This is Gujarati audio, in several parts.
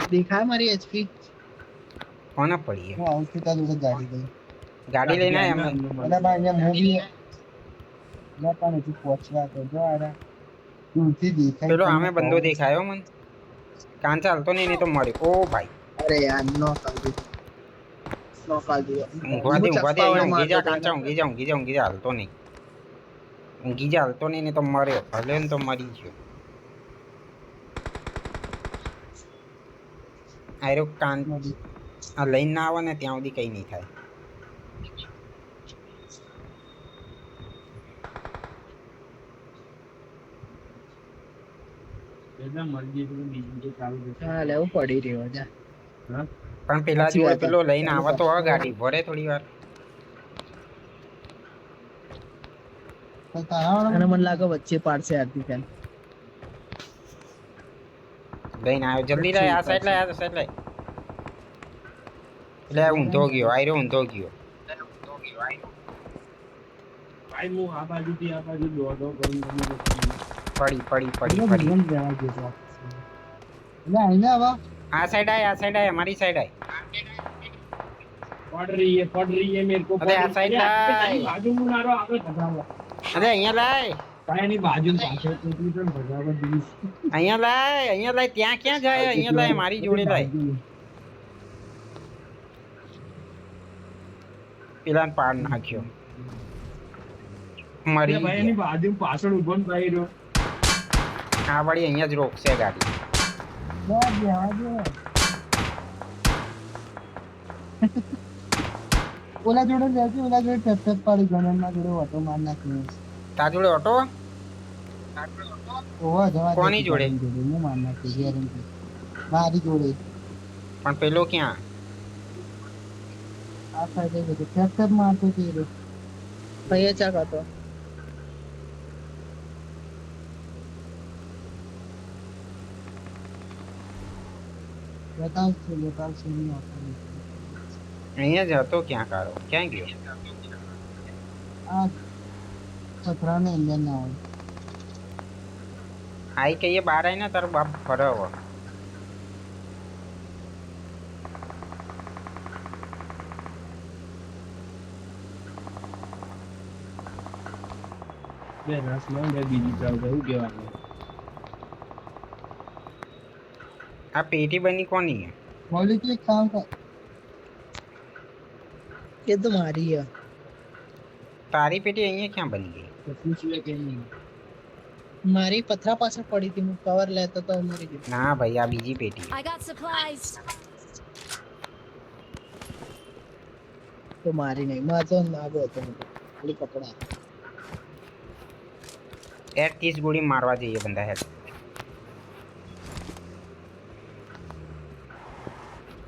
देखा है हमारी एचपी કોના પડી હું આવું છું તારું ગાડી લઈ ગાડી લઈને આયા અમે અને ભાઈ અહીંયા મૂવી ના પણ હજુ પહોંચવા તો જો આરા દૂરથી દેખાય પેલો તમને આમે બંદો દેખાયો મને કાન ચાલતો નહીં તો મર્યો ઓ ભાઈ अरे यार नो कर दी ઊંઘવા દે અહીંયા ઊંઘી જા કાંચા ઊંઘી જા હાલતો નહીં ને તો મર્યો ભલે ને તો મરી ગયો આયરો કાન આ લઈને ના આવે ને ત્યાં સુધી કઈ નહીં થાય हाँ ले वो पड़ी रही हो जा પણ પેલા જો પેલો લઈને આવે તો આ ગાડી ભરે થોડી વાર અને મને લાગે વચ્ચે પાડશે આરતી ફેન લઈને આવ્યો જલ્દી લે આ સાઈડ લે એટલે ઊંધો ગયો આયરો ઊંધો ગયો ભાઈ હું આ બાજુ દોડો કરું પડી એટલે આઈને આવા આ સાઈડ આય हमारी साइड आय पड़ रही है मेरे को अरे आ साइड लाय बाजू में मारो आगे भगावा अरे અહીંયા લાય ભાઈ ની બાજુ પાછળ કેટલી પણ ભગાવા દીધી અહીંયા લાય ત્યાં ક્યાં જાય અહીંયા લાય મારી જોડે લાય પેલાને પાડ નાખ્યો મરી ભાઈ ની બાજુ પાછળ ઉભો ન ભાઈ રહ્યો આ વળી અહીંયા જ રોકશે ગાડી ઓલા જોડે રહેતી ઓલા જોડે ટપ પાડી ગણનમાં જોડે ઓટો માર નાખ્યો તા જોડે ઓટો ઓવા જવા કોની જોડે હું માર નાખ્યો ગેરંટી મારી જોડે પણ પેલો ક્યાં આ સાઈડે ગયો ટપ મારતો હતો भैया क्या कहते બતાવશે નહીં અહીંયા જ હતો ક્યાં કારો ક્યાં ગયો આ પથરાને ઇન્ડિયન ના હોય આઈ કહીએ બહાર આવીને તારો બાપ ફરવો બે રસ લો બે બીજી ચાલ જવું કેવાનું આ પેટી બની કોની है બોલી કે કામ કર ये तो मारी है તારી પેટી અહીંયા ક્યાં બની ગઈ તો પૂછ લે કે નહીં મારી પથરા પાસે પડી હતી હું કવર લેતો તો મરી ગઈ ના ભાઈ આ બીજી પેટી I got supplies. તો મારી નહીં માર તો નાગો હતો ખાલી કપડા યાર 30 ગોળી મારવા જઈએ બંદા હેડ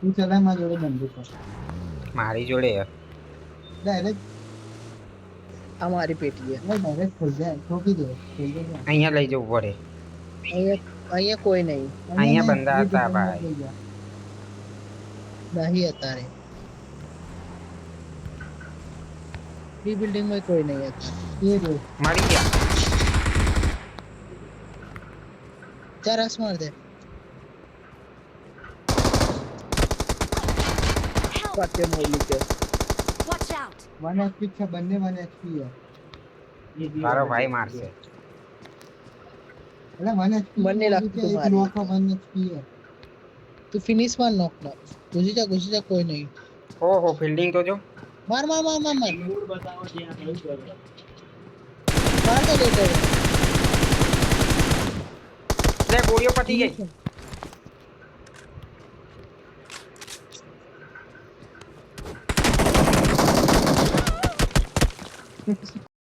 તું ચલાય મારી જોડે બંદૂક છે મારી જોડે ડાયરેક્ટ આ મારી પેટી છે ડાયરેક્ટ ખોલ જાય ઠોકી દે ખોલ દે અહીંયા લઈ જવું પડે અહીંયા કોઈ નહીં અહીંયા બંદા હતા ભાઈ નહીં અત્યારે બી બિલ્ડિંગ માં કોઈ નહીં હતા એ જો મરી ગયા ચાર રસ માર દે પાટે મોલી કે Watch out. 1 HP છે બંને 1 HP છે તારો ભાઈ મારશે એટલે 1 HP બંને લાગતું તું મારી. નોકો 1 HP છે તું ફિનિશ માર નોક ના ઘુસી જા કોઈ નહીં ઓહો ફિલ્ડિંગ તો જો માર મૂળ બતાવો ત્યાં કયું કરો માર દે લેટર લે ગોળીઓ પતી ગઈ